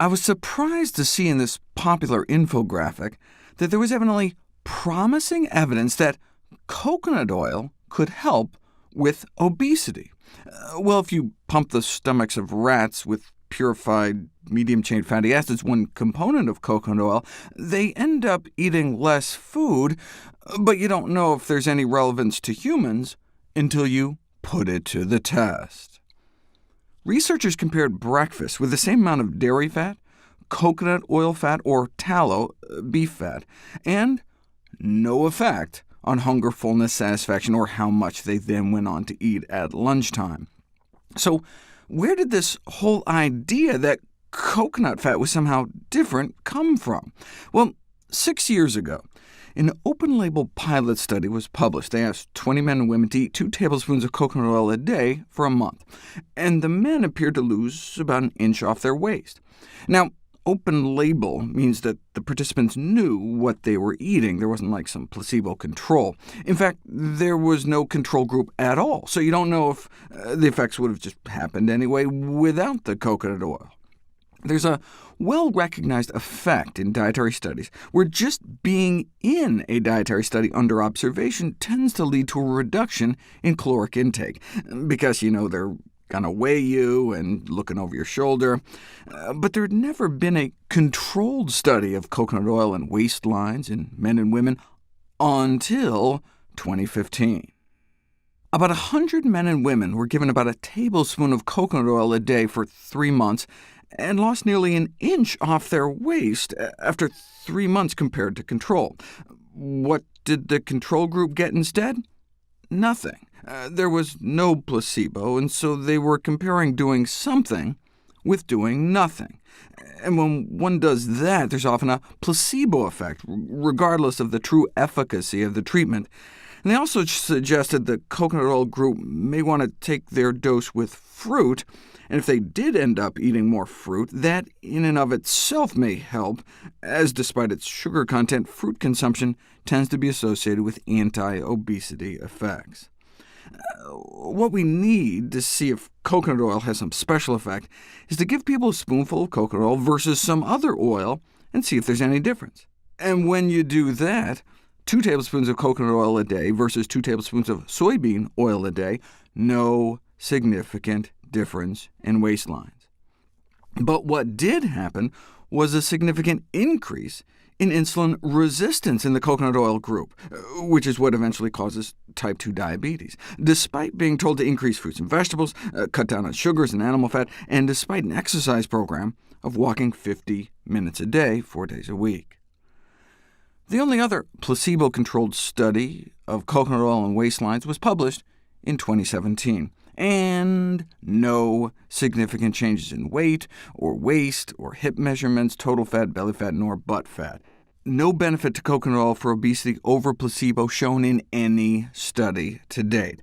I was surprised to see in this popular infographic that there was evidently promising evidence that coconut oil could help with obesity. Well, if you pump the stomachs of rats with purified medium-chain fatty acids, one component of coconut oil, they end up eating less food, but you don't know if there's any relevance to humans until you put it to the test. Researchers compared breakfast with the same amount of dairy fat, coconut oil fat, or tallow, beef fat, and no effect on hunger, fullness, satisfaction, or how much they then went on to eat at lunchtime. So where did this whole idea that coconut fat was somehow different come from? Well, 6 years ago, an open-label pilot study was published. They asked 20 men and women to eat 2 tablespoons of coconut oil a day for a month, and the men appeared to lose about an inch off their waist. Now, open label means that the participants knew what they were eating. There wasn't like some placebo control. In fact, there was no control group at all, so you don't know if the effects would have just happened anyway without the coconut oil. There's a well-recognized effect in dietary studies where just being in a dietary study under observation tends to lead to a reduction in caloric intake, because, they're going to weigh you and looking over your shoulder. But there had never been a controlled study of coconut oil and waistlines in men and women until 2015. About 100 men and women were given about a tablespoon of coconut oil a day for 3 months, and lost nearly an inch off their waist after 3 months compared to control. What did the control group get instead? Nothing. There was no placebo, and so they were comparing doing something with doing nothing. And when one does that, there's often a placebo effect, regardless of the true efficacy of the treatment. And they also suggested the coconut oil group may want to take their dose with fruit, and if they did end up eating more fruit, that in and of itself may help, as despite its sugar content, fruit consumption tends to be associated with anti-obesity effects. What we need to see if coconut oil has some special effect is to give people a spoonful of coconut oil versus some other oil and see if there's any difference. And when you do that, 2 tablespoons of coconut oil a day versus 2 tablespoons of soybean oil a day, no significant difference in waistlines. But what did happen was a significant increase in insulin resistance in the coconut oil group, which is what eventually causes type 2 diabetes, despite being told to increase fruits and vegetables, cut down on sugars and animal fat, and despite an exercise program of walking 50 minutes a day, 4 days a week. The only other placebo-controlled study of coconut oil and waistlines was published in 2017, and no significant changes in weight, or waist, or hip measurements, total fat, belly fat, nor butt fat. No benefit to coconut oil for obesity over placebo shown in any study to date.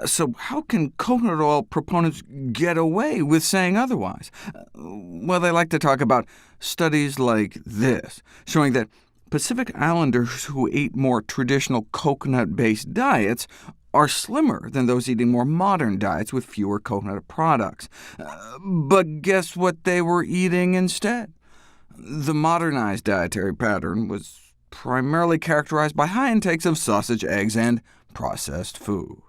So how can coconut oil proponents get away with saying otherwise? Well, they like to talk about studies like this, showing that Pacific Islanders who ate more traditional coconut-based diets are slimmer than those eating more modern diets with fewer coconut products. But guess what they were eating instead? The modernized dietary pattern was primarily characterized by high intakes of sausage, eggs, and processed food.